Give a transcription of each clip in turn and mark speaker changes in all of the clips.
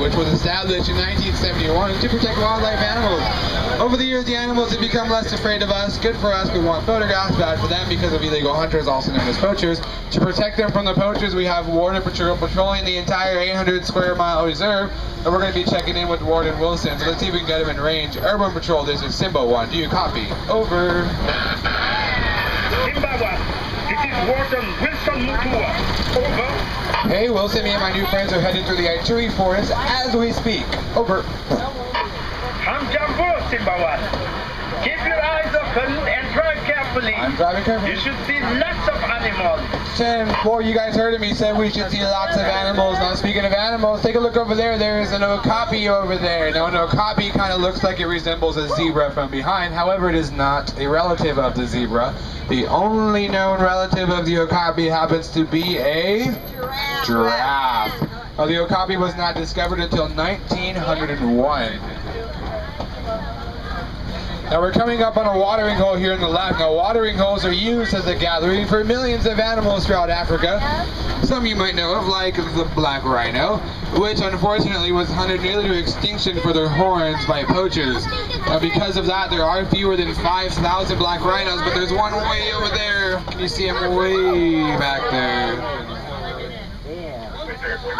Speaker 1: which was established in 1971 to protect wildlife animals. Over the years, the animals have become less afraid of us. Good for us, we want photographs. Bad for them because of illegal hunters, also known as poachers. To protect them from the poachers, we have Warden Patrol patrolling the entire 800 square mile reserve, and we're going to be checking in with Warden Wilson. So let's see if we can get him in range. Urban Patrol, this is Simba 1. Do you copy? Over.
Speaker 2: Simba 1, this is Warden Wilson Mutua. Over.
Speaker 1: Hey, Wilson, me and my new friends are headed through the Ituri forest as we speak. Over.
Speaker 2: I'm Jambo, Simba 1. Keep your eyes open and drive carefully.
Speaker 1: I'm driving carefully.
Speaker 2: You should see lots of animals.
Speaker 1: 10-4, you guys heard me said we should see lots of animals. Now speaking of animals, take a look over there. There is an okapi over there. Now an okapi kind of looks like it resembles a zebra from behind. However, it is not a relative of the zebra. The only known relative of the okapi happens to be a giraffe. Now the okapi was not discovered until 1901. Now we're coming up on a watering hole here in the left. Now watering holes are used as a gathering for millions of animals throughout Africa. Some you might know of, like the black rhino, which unfortunately was hunted nearly to extinction for their horns by poachers. Now because of that, there are fewer than 5,000 black rhinos, but there's one way over there. Can you see him way back there?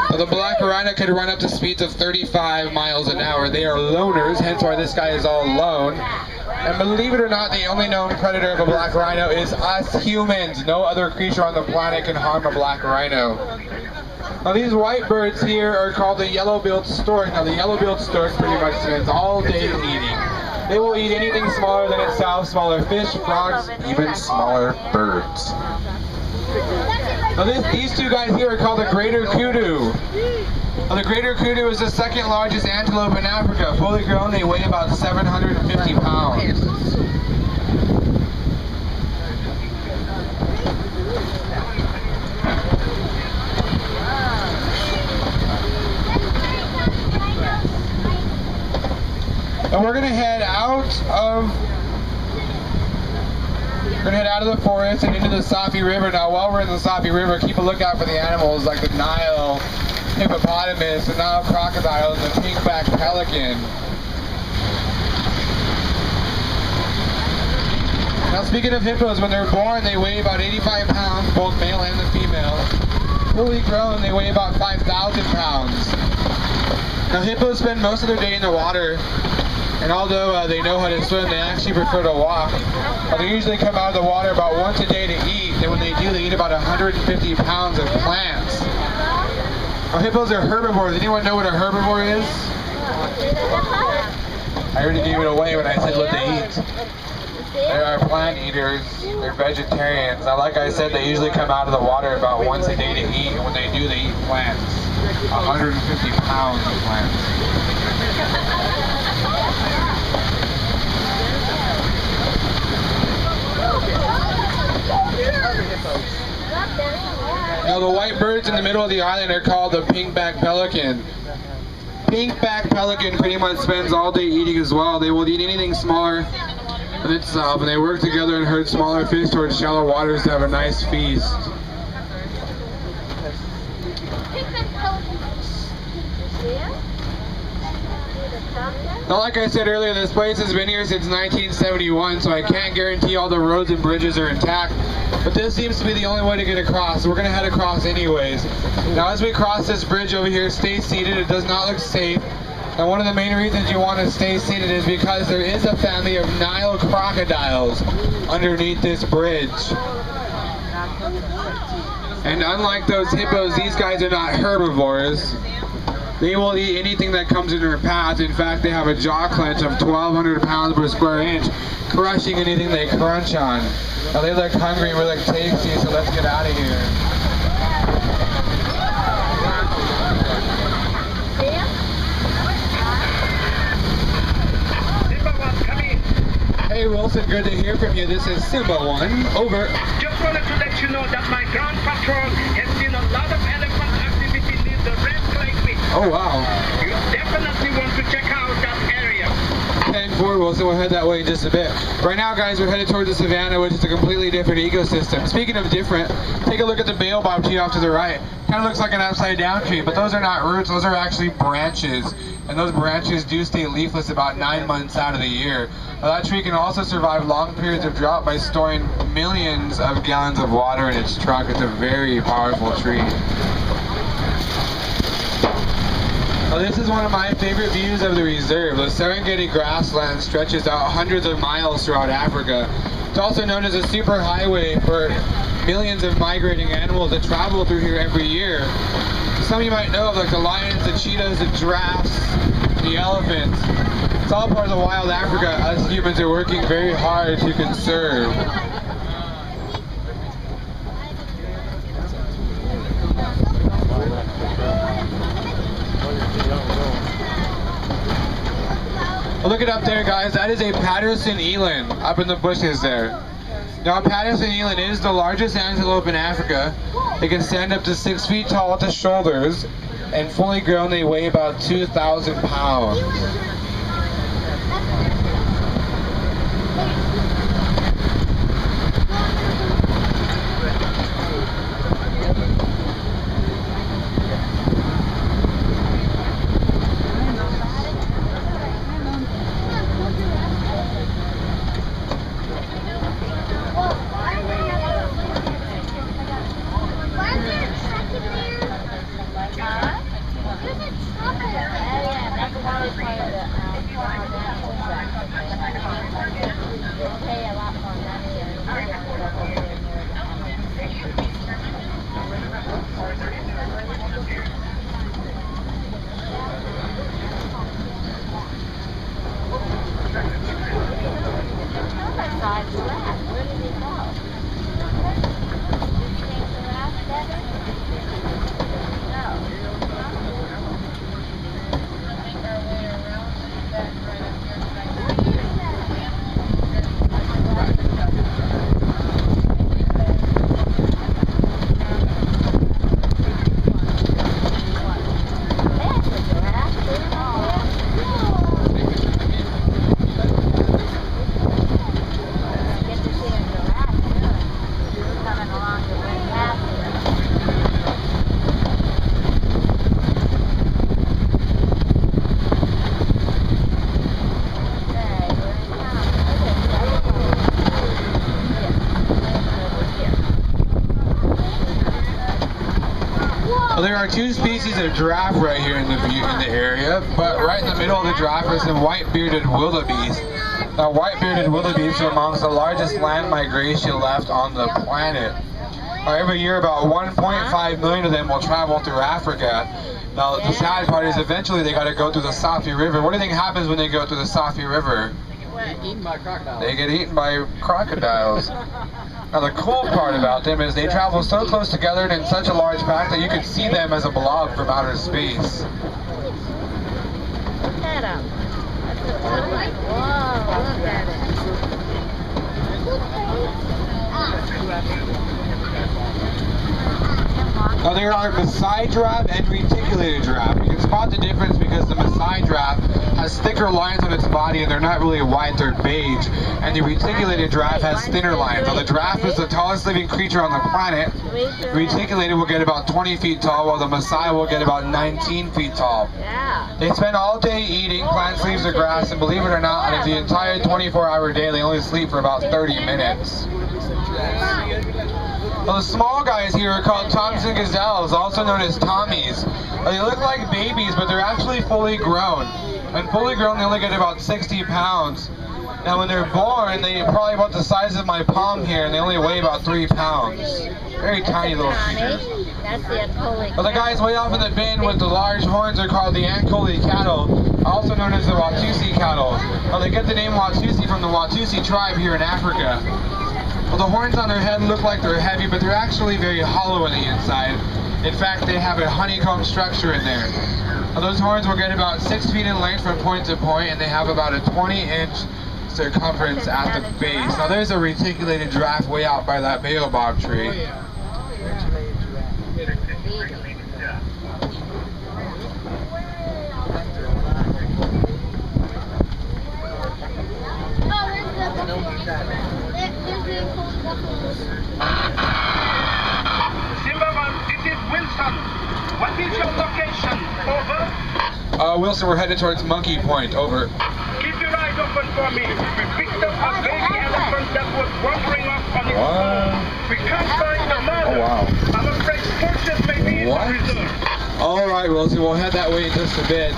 Speaker 1: Well, the black rhino could run up to speeds of 35 miles an hour. They are loners, hence why this guy is all alone. And believe it or not, the only known predator of a black rhino is us humans. No other creature on the planet can harm a black rhino. Now these white birds here are called the yellow-billed stork. Now the yellow-billed stork pretty much spends all day eating. They will eat anything smaller than itself, smaller fish, frogs, even smaller birds. Now these two guys here are called the greater kudu. Now the greater kudu is the second largest antelope in Africa. Fully grown, they weigh about 750 pounds. And we're gonna head out of the forest and into the Safi River. Now while we're in the Safi River, keep a lookout for the animals like the Nile hippopotamus, the Nile crocodile, and the pink-backed pelican. Now speaking of hippos, when they're born they weigh about 85 pounds, both male and the female. Fully grown they weigh about 5,000 pounds. Now hippos spend most of their day in the water, and although they know how to swim, they actually prefer to walk. They usually come out of the water about once a day to eat, and when they do, they eat about 150 pounds of plants. Now, hippos are herbivores. Anyone know what a herbivore is? I already gave it away when I said what they eat. They are plant eaters. They're vegetarians. Now, like I said, they usually come out of the water about once a day to eat, and when they do, they eat plants. 150 pounds of plants. Now the white birds in the middle of the island are called the pink-backed pelican. Pink-backed pelican pretty much spends all day eating as well. They will eat anything smaller than itself, and they work together and herd smaller fish towards shallow waters to have a nice feast. Now, like I said earlier, this place has been here since 1971, so I can't guarantee all the roads and bridges are intact, but this seems to be the only way to get across, so we're going to head across anyways. Now, as we cross this bridge over here, stay seated. It does not look safe. And one of the main reasons you want to stay seated is because there is a family of Nile crocodiles underneath this bridge. And unlike those hippos, these guys are not herbivores. They will eat anything that comes in their path. In fact, they have a jaw clench of 1,200 pounds per square inch, crushing anything they crunch on. Now they look hungry, we look tasty, so let's get out of here. Hey Wilson, good to hear from you. This is Simba 1. Over.
Speaker 2: Just wanted to let you know that my ground patrol has seen a lot of elephant activity near the red clay pit.
Speaker 1: Oh wow.
Speaker 2: You definitely want to check out that area.
Speaker 1: 10-4, before, so we'll head that way in just a bit. Right now, guys, we're headed towards the Savannah, which is a completely different ecosystem. Speaking of different, take a look at the baobab tree off to the right. Kind of looks like an upside down tree, but those are not roots, those are actually branches. And those branches do stay leafless about 9 months out of the year. Now, that tree can also survive long periods of drought by storing millions of gallons of water in its trunk. It's a very powerful tree. Now, this is one of my favorite views of the reserve. The Serengeti grassland stretches out hundreds of miles throughout Africa. It's also known as a super highway for millions of migrating animals that travel through here every year. Some of you might know, like the lions, the cheetahs, the giraffes, the elephants. It's all part of the wild Africa us humans are working very hard to conserve. Well, look it up there, guys. That is a Patterson eland up in the bushes there. Now, a Patterson eland is the largest antelope in Africa. They can stand up to 6 feet tall at the shoulders, and fully grown they weigh about 2,000 pounds. Well, there are 2 species of giraffe right here in the area, but right in the middle of the giraffe are some white-bearded wildebeest. Now, white-bearded wildebeest are amongst the largest land migration left on the planet. Every year, about 1.5 million of them will travel through Africa. Now, the sad part is eventually they got to go through the Safi River. What do you think happens when they go through the Safi River?
Speaker 3: Eaten by crocodiles.
Speaker 1: They get eaten by crocodiles. Now, the cool part about them is they travel so close together and in such a large pack that you can see them as a blob from outer space.
Speaker 3: Look at them. That's a good one. Whoa, look at it.
Speaker 1: Now, there are Maasai giraffe and reticulated giraffe. You can spot the difference because the Maasai giraffe has thicker lines on its body and they're not really white, they're beige. And the reticulated giraffe has thinner lines. Now, the giraffe is the tallest living creature on the planet. The reticulated will get about 20 feet tall, while the Maasai will get about 19 feet tall. They spend all day eating plant leaves or grass, and believe it or not, out of the entire 24-hour day, they only sleep for about 30 minutes. Well, the small guys here are called Thompson gazelles, also known as Tommies. They look like babies, but they're actually fully grown. When fully grown, they only get about 60 pounds. Now, when they're born, they're probably about the size of my palm here, and they only weigh about 3 pounds. Very tiny little creatures.
Speaker 3: That's the Ankole.
Speaker 1: Well, the guys way off in the bin with the large horns are called the Ankole cattle, also known as the Watusi cattle. Well, they get the name Watusi from the Watusi tribe here in Africa. Well, the horns on their head look like they're heavy, but they're actually very hollow on the inside. In fact, they have a honeycomb structure in there. Now, those horns will get about 6 feet in length from point to point, and they have about a 20-inch circumference at the base. Now, there's a reticulated giraffe way out by that baobab tree. Wilson, we're headed towards Monkey Point. Over.
Speaker 2: Keep your eyes open for me. We picked up a baby elephant that was wandering off on its own. We can't find the mother.
Speaker 1: Oh, wow.
Speaker 2: I'm afraid torches may be in the reserve.
Speaker 1: All right, Wilson, we'll head that way in just a bit.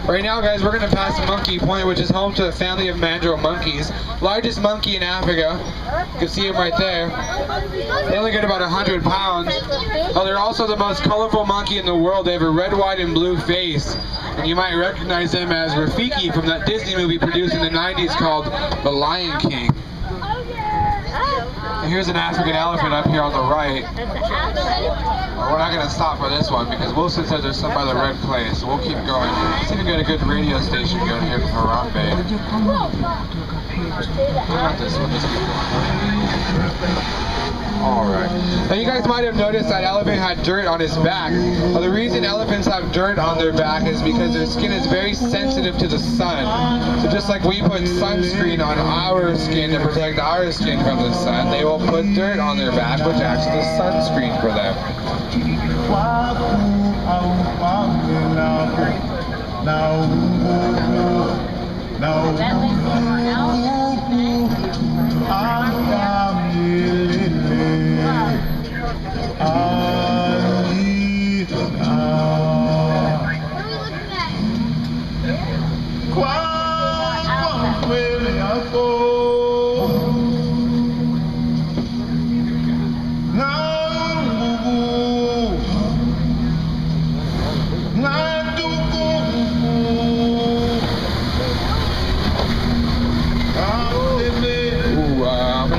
Speaker 1: Right now, guys, we're going to pass Monkey Point, which is home to a family of mandrill monkeys. Largest monkey in Africa. You can see him right there. They only get about 100 pounds. Oh, they're also the most colorful monkey in the world. They have a red, white, and blue face. And you might recognize them as Rafiki from that Disney movie produced in the 90s called The Lion King. And here's an African elephant up here on the right. Well, we're not going to stop for this one because Wilson says there's some by the red clay, so we'll keep going. Let's see if we get a good radio station going here from Harambe. Not this one, just keep going. Alright. Now you guys might have noticed that elephant had dirt on his back. Well, the reason elephants have dirt on their back is because their skin is very sensitive to the sun. So just like we put sunscreen on our skin to protect our skin from the sun, they will put dirt on their back, which acts as a sunscreen for them.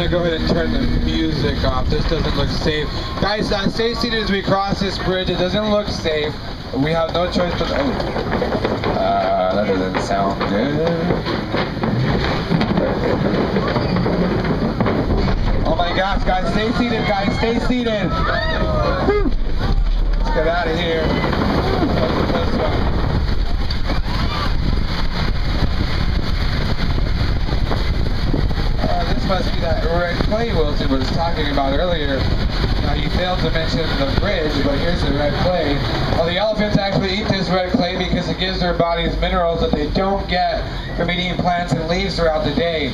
Speaker 1: Go ahead and turn the music off. This doesn't look safe. Guys, stay seated as we cross this bridge. It doesn't look safe. We have no choice but... that doesn't sound good. Oh my gosh, guys, stay seated, guys. Stay seated. Let's get out of here. This one. This must be that red clay Wilson was talking about earlier. Now you failed to mention the bridge, but here's the red clay. Well, the elephants actually eat this red clay because it gives their bodies minerals that they don't get from eating plants and leaves throughout the day.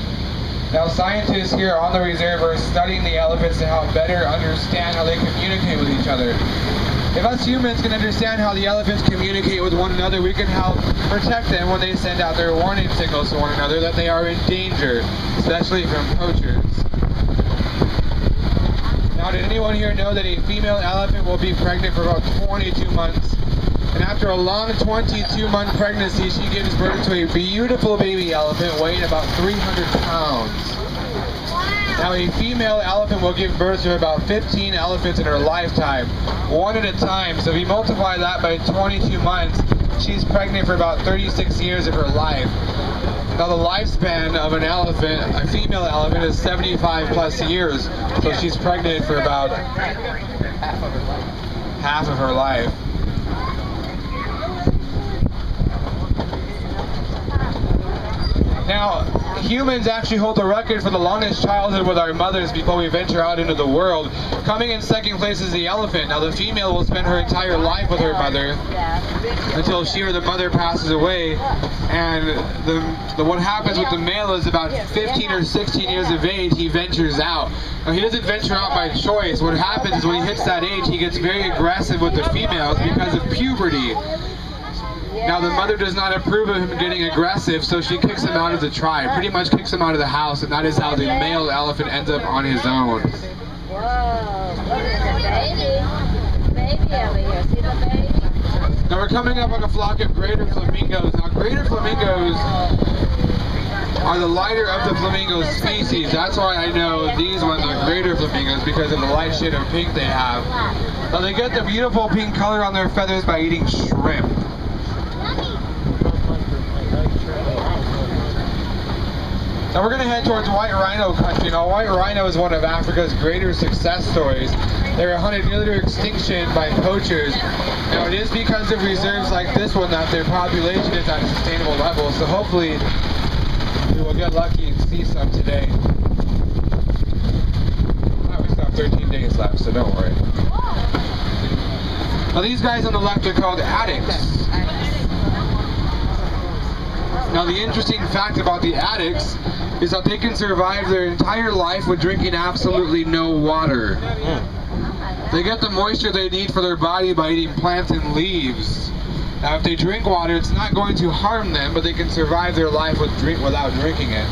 Speaker 1: Now scientists here on the reserve are studying the elephants to help better understand how they communicate with each other. If us humans can understand how the elephants communicate with one another, we can help protect them when they send out their warning signals to one another that they are in danger, especially from poachers. Now, did anyone here know that a female elephant will be pregnant for about 22 months? And after a long 22-month pregnancy, she gives birth to a beautiful baby elephant weighing about 300 pounds. Now, a female elephant will give birth to about 15 elephants in her lifetime, one at a time. So if you multiply that by 22 months, she's pregnant for about 36 years of her life. Now, the lifespan of an elephant, a female elephant, is 75 plus years. So she's pregnant for about half of her life. Now, humans actually hold the record for the longest childhood with our mothers before we venture out into the world. Coming in second place is the elephant. Now, the female will spend her entire life with her mother until she or the mother passes away. And what happens with the male is about 15 or 16 years of age, he ventures out. Now, he doesn't venture out by choice. What happens is when he hits that age, he gets very aggressive with the females because of puberty. Now, the mother does not approve of him getting aggressive, so she kicks him out of the tribe, pretty much kicks him out of the house, and that is how the male elephant ends up on his own.
Speaker 3: Whoa, look at the baby. Baby over here, see the baby?
Speaker 1: Now, we're coming up on a flock of greater flamingos. Now, greater flamingos are the lighter of the flamingo species. That's why I know these ones are greater flamingos, because of the light shade of pink they have. Now, they get the beautiful pink color on their feathers by eating shrimp. Now we're going to head towards white rhino country. Now, white rhino is one of Africa's greater success stories. They were hunted nearly to extinction by poachers. Now, it is because of reserves like this one that their population is at a sustainable level. So hopefully we will get lucky and see some today. We still have 13 days left, so don't worry. Now these guys on the left are called addicts. Now the interesting fact about the addicts is that they can survive their entire life with drinking absolutely no water. They get the moisture they need for their body by eating plants and leaves. Now if they drink water, it's not going to harm them, but they can survive their life without drinking it.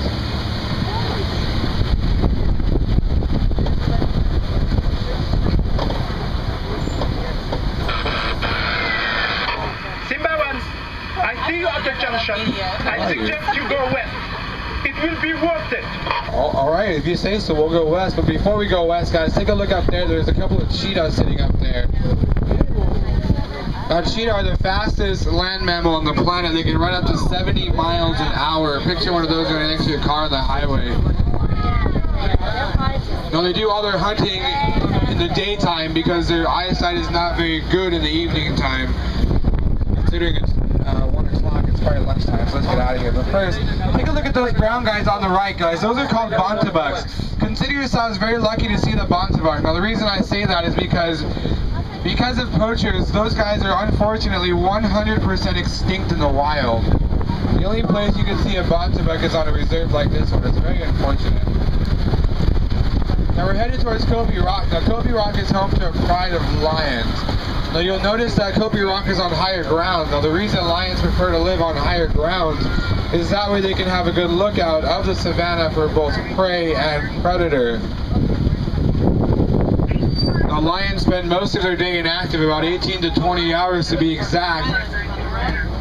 Speaker 2: I see you at the junction. I suggest you go west. It will be worth it.
Speaker 1: All right, if you say so, we'll go west. But before we go west, guys, take a look up there. There's a couple of cheetahs sitting up there. Now, cheetah are the fastest land mammal on the planet. They can run up to 70 miles an hour. Picture one of those running next to your car on the highway. Now, they do all their hunting in the daytime because their eyesight is not very good in the evening time. Considering it's 1 o'clock, it's probably lunchtime, so let's get out of here. But first, take a look at those brown guys on the right, guys. Those are called bantabucks. Consider yourselves very lucky to see the bantabuck. Now, the reason I say that is because of poachers, those guys are unfortunately 100% extinct in the wild. The only place you can see a bantabuck is on a reserve like this one. It's very unfortunate. Now we're headed towards Kobe Rock. Now Kobe Rock is home to a pride of lions. Now you'll notice that Kobe Rock is on higher ground. Now the reason lions prefer to live on higher ground is that way they can have a good lookout of the savannah for both prey and predator. Now lions spend most of their day inactive, about 18 to 20 hours to be exact.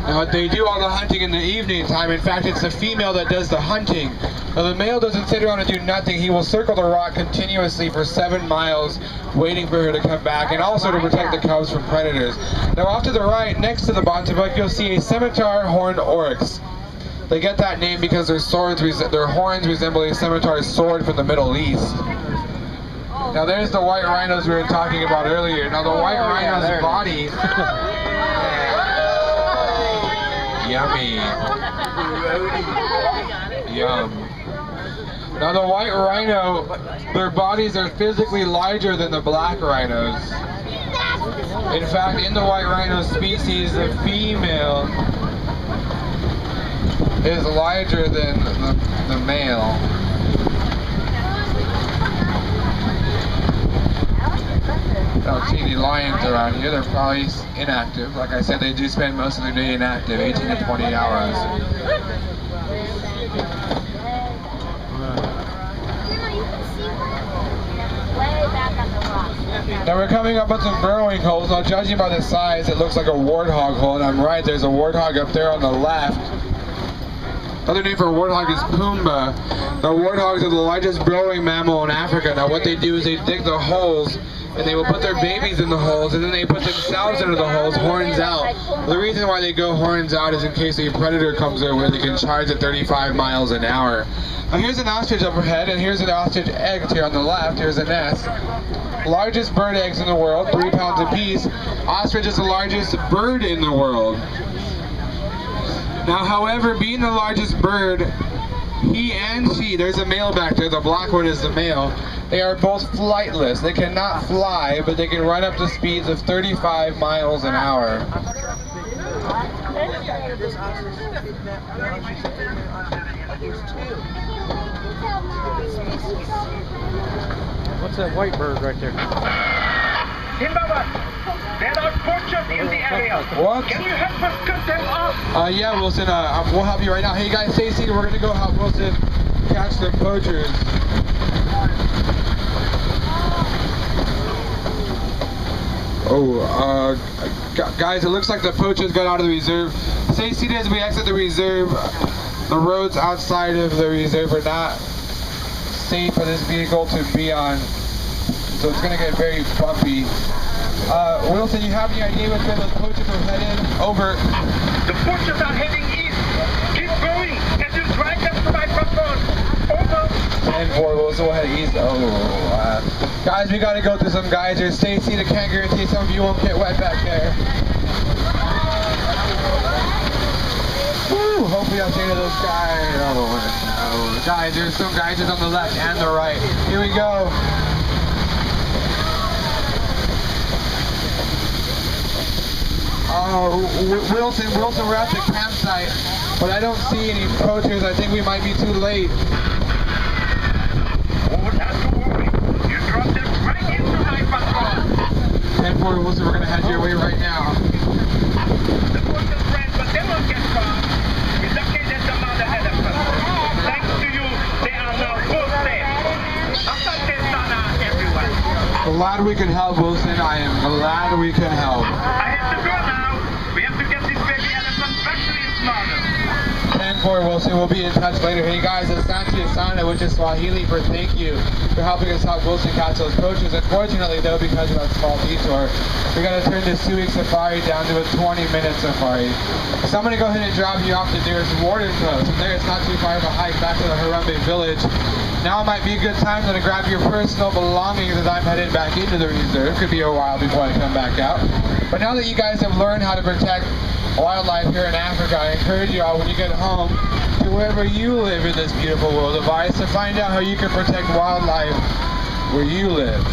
Speaker 1: Now they do all the hunting in the evening time. In fact, it's the female that does the hunting. Now the male doesn't sit around and do nothing. He will circle the rock continuously for 7 miles, waiting for her to come back, and also to protect the cubs from predators. Now off to the right, next to the bantabuck, you'll see a scimitar horned oryx. They get that name because their horns resemble a scimitar's sword from the Middle East. Now there's the white rhinos we were talking about earlier. Now the white rhino's body... Yummy. Yum. Now the white rhino, their bodies are physically larger than the black rhinos. In fact, in the white rhino species, the female is larger than the male. I don't see any lions around here. They're probably inactive. Like I said, they do spend most of their day inactive, 18 to 20 hours. Now we're coming up on some burrowing holes. Now judging by the size, it looks like a warthog hole, and I'm right, there's a warthog up there on the left. Another name for a warthog is Pumbaa. Now warthogs are the largest burrowing mammal in Africa. Now what they do is they dig the holes, and they will put their babies in the holes, and then they put themselves into the holes, horns out. The reason why they go horns out is in case a predator comes their way, they can charge at 35 miles an hour. Now here's an ostrich up ahead, and here's an ostrich egg here on the left. Here's a nest. Largest bird eggs in the world, 3 pounds apiece. Ostrich is the largest bird in the world. Now, however, being the largest bird, he and she, there's a male back there, the black one is the male, they are both flightless. They cannot fly, but they can run up to speeds of 35 miles an hour.
Speaker 4: What's that white bird right there?
Speaker 2: There are poachers in the area.
Speaker 1: What?
Speaker 2: Can you help us cut them off?
Speaker 1: Yeah, Wilson, we'll help you right now. Hey guys, stay seated. We're gonna go help Wilson catch the poachers. Guys, it looks like the poachers got out of the reserve. Stay seated as we exit the reserve. The roads outside of the reserve are not safe for this vehicle to be on, so it's gonna get very bumpy. Wilson, you have any idea which way those poachers are headed? Over.
Speaker 2: The poachers are heading east. Keep going, and you'll drive them to my patrol. Over.
Speaker 1: 10-4, Wilson, we'll head east. Guys, we gotta go through some geysers. Stay seated, can't guarantee some of you won't get wet back there. Woo, hopefully I'll stay to those guys. Oh, no. Guys, there's some geysers on the left and the right. Here we go. Wilson, we're at the campsite, but I don't see any poachers. I think we might be too late.
Speaker 2: Oh, not to worry. You dropped them right into my patrol.
Speaker 1: 10-4 Wilson, we're going to head your way right now.
Speaker 2: The poachers ran, but they won't get far. It's okay that the mother had a son. Thanks to you, they are now both safe. Asante sana, everyone.
Speaker 1: Glad we can help, Wilson. I am glad we can help.
Speaker 2: I have to go now. We have to get this baby elephant back to his mother.
Speaker 1: 10-4 Wilson, we'll be in touch later. Hey guys, Asante Sana, which is Swahili for thank you for helping us help Wilson catch those poachers. Unfortunately though, because of that small detour, we got to turn this 2-week safari down to a 20-minute safari. So I'm going to go ahead and drop you off the nearest warden post. From there, it's not too far of a hike back to the Harambe village. Now might be a good time to grab your personal belongings as I'm headed back into the reserve. Could be a while before I come back out. But now that you guys have learned how to protect wildlife here in Africa, I encourage you all when you get home to wherever you live in this beautiful world of ice to find out how you can protect wildlife where you live.